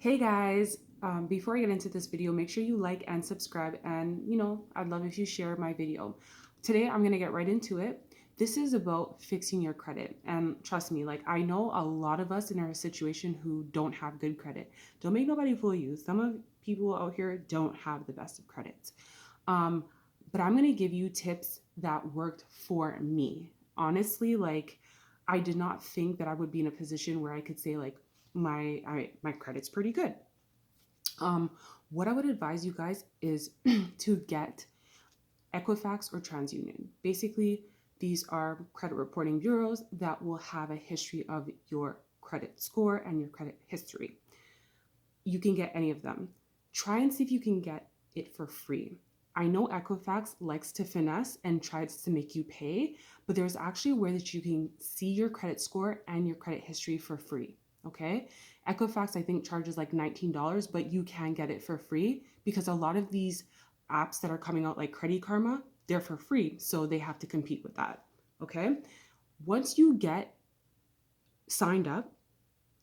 Hey guys, before I get into this video, make sure you like and subscribe, and I'd love if you share my video. Today I'm gonna get right into it. This is about fixing your credit, and trust me, like I know a lot of us in our situation who don't have good credit. Don't make nobody fool you. Some of people out here don't have the best of credits. Um, but I'm gonna give you tips that worked for me. Honestly, like I did not think that I would be in a position where I could say like my credit's pretty good. Um, what I would advise you guys is to get Equifax or TransUnion. Basically, these are credit reporting bureaus that will have a history of your credit score and your credit history. You can get any of them. Try and see if you can get it for free. I know Equifax likes to finesse and tries to make you pay, but there's actually a way that you can see your credit score and your credit history for free. Okay. Equifax, I think, charges like $19, but you can get it for free because a lot of these apps that are coming out, like Credit Karma, they're for free. So they have to compete with that. Okay. Once you get signed up,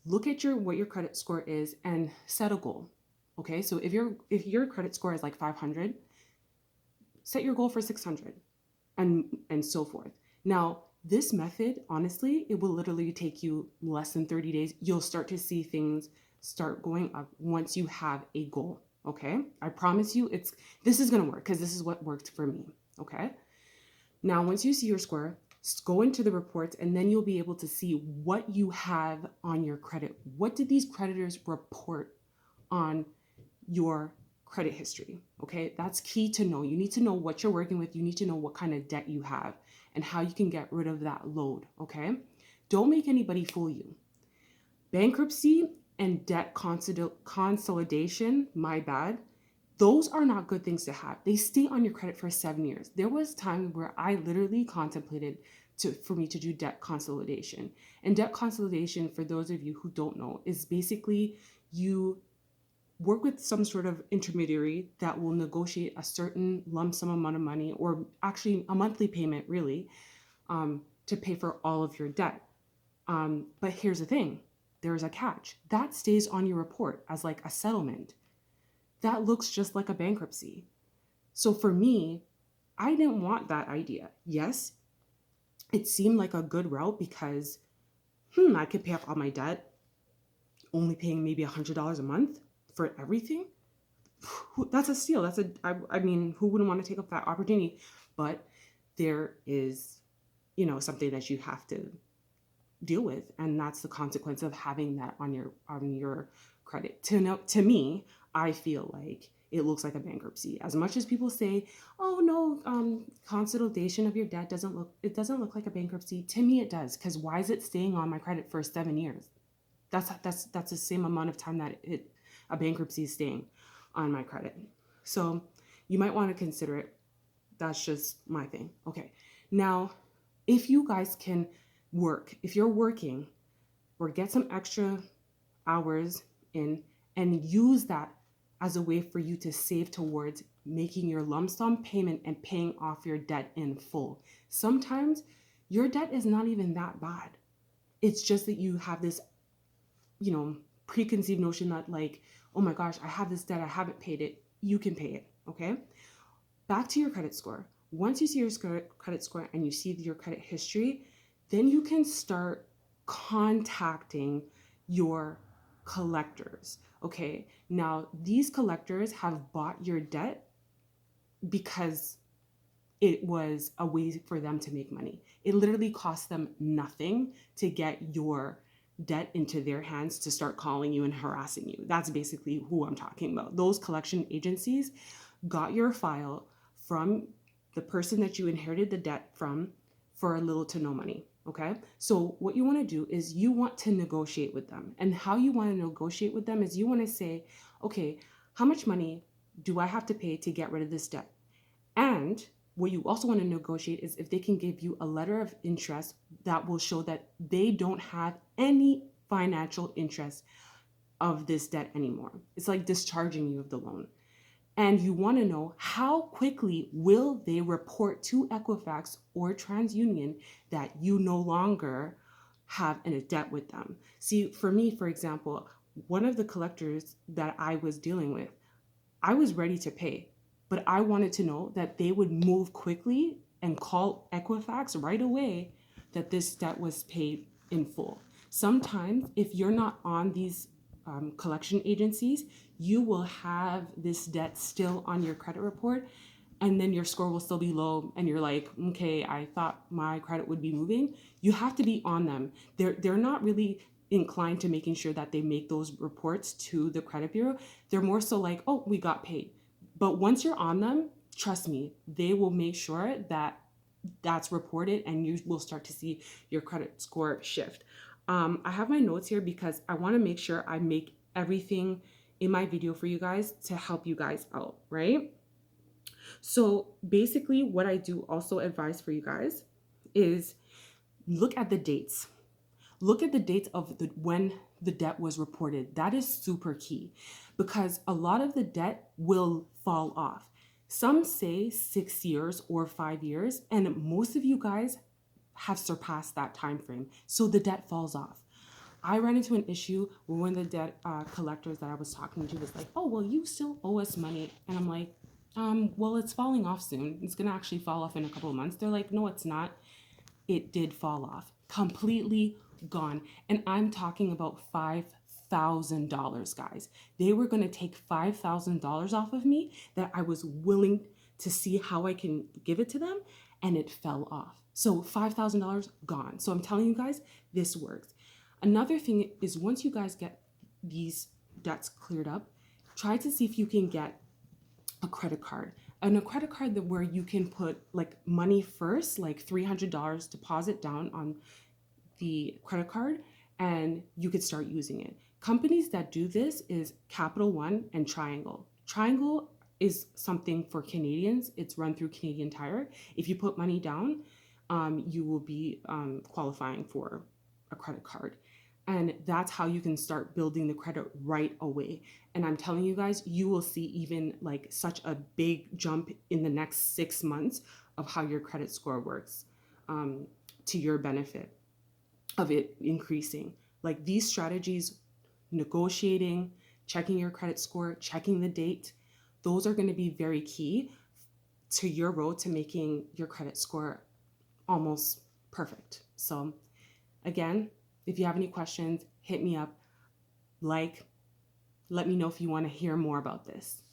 look at what your credit score is and set a goal. Okay, so if your credit score is like 500, set your goal for 600 and so forth. Now, this method, honestly, it will literally take you less than 30 days. You'll start to see things start going up once you have a goal. Okay, I promise you this is going to work because this is what worked for me. Okay, now once you see your score, go into the reports and then you'll be able to see what you have on your credit. What did these creditors report on your credit history? Okay, that's key to know. You need to know what you're working with. You need to know what kind of debt you have and how you can get rid of that load. Okay, don't make anybody fool you. Bankruptcy and debt consolidation, my bad, those are not good things to have. They stay on your credit for 7 years. There was time where I literally contemplated for me to do debt consolidation. And debt consolidation, for those of you who don't know, is basically you work with some sort of intermediary that will negotiate a certain lump sum amount of money, or actually a monthly payment, really, to pay for all of your debt. But here's the thing, there's a catch. That stays on your report as like a settlement. That looks just like a bankruptcy. So for me, I didn't want that idea. Yes, it seemed like a good route because I could pay off all my debt, only paying maybe $100 a month for everything. That's a steal. I mean, who wouldn't want to take up that opportunity? But there is, something that you have to deal with, and that's the consequence of having that on your credit. To me, I feel like it looks like a bankruptcy. As much as people say, "Oh no, consolidation of your debt doesn't look like a bankruptcy." To me, it does, because why is it staying on my credit for 7 years? That's the same amount of time that a bankruptcy is staying on my credit. So you might want to consider it. That's just my thing. Okay. Now, if you guys can if you're working or get some extra hours in and use that as a way for you to save towards making your lump sum payment and paying off your debt in full. Sometimes your debt is not even that bad. It's just that you have this, preconceived notion that like, oh my gosh, I have this debt, I haven't paid it. You can pay it. Okay. Back to your credit score. Once you see your credit score and you see your credit history, then you can start contacting your collectors. Okay. Now, these collectors have bought your debt because it was a way for them to make money. It literally cost them nothing to get your debt into their hands to start calling you and harassing you. That's basically who I'm talking about. Those collection agencies got your file from the person that you inherited the debt from for a little to no money. Okay. So what you want to do is you want to negotiate with them. And how you want to negotiate with them is you want to say, okay, how much money do I have to pay to get rid of this debt? And what you also want to negotiate is if they can give you a letter of interest that will show that they don't have any financial interest of this debt anymore. It's like discharging you of the loan. And you want to know how quickly will they report to Equifax or TransUnion that you no longer have a debt with them. See, for me, for example, one of the collectors that I was dealing with, I was ready to pay, but I wanted to know that they would move quickly and call Equifax right away that this debt was paid in full. Sometimes, if you're not on these collection agencies, you will have this debt still on your credit report, and then your score will still be low, and you're like, okay, I thought my credit would be moving. You have to be on them. They're not really inclined to making sure that they make those reports to the credit bureau. They're more so like, oh, we got paid. But once you're on them, trust me, they will make sure that that's reported, and you will start to see your credit score shift. I have my notes here because I want to make sure I make everything in my video for you guys to help you guys out, right? So basically, what I do also advise for you guys is look at the dates. Look at the dates of when the debt was reported. That is super key because a lot of the debt will fall off. Some say 6 years or 5 years, and most of you guys have surpassed that time frame. So the debt falls off. I ran into an issue where one of the debt collectors that I was talking to was like, oh, well, you still owe us money. And I'm like, well, it's falling off soon. It's going to actually fall off in a couple of months. They're like, no, it's not. It did fall off. Completely gone. And I'm talking about $5,000, guys. They were going to take $5,000 off of me that I was willing to see how I can give it to them, and it fell off. So $5,000 gone. So I'm telling you guys, this works. Another thing is once you guys get these debts cleared up, try to see if you can get a credit card. And a credit card that where you can put like money first, like $300 deposit down on the credit card, and you could start using it. Companies that do this is Capital One and Triangle. Triangle is something for Canadians. It's run through Canadian Tire. If you put money down, you will be qualifying for a credit card. And that's how you can start building the credit right away. And I'm telling you guys, you will see even like such a big jump in the next 6 months of how your credit score works, to your benefit of it increasing. Like these strategies, negotiating, checking your credit score, checking the date, those are going to be very key to your road to making your credit score almost perfect. So again, if you have any questions, hit me up. Let me know if you want to hear more about this.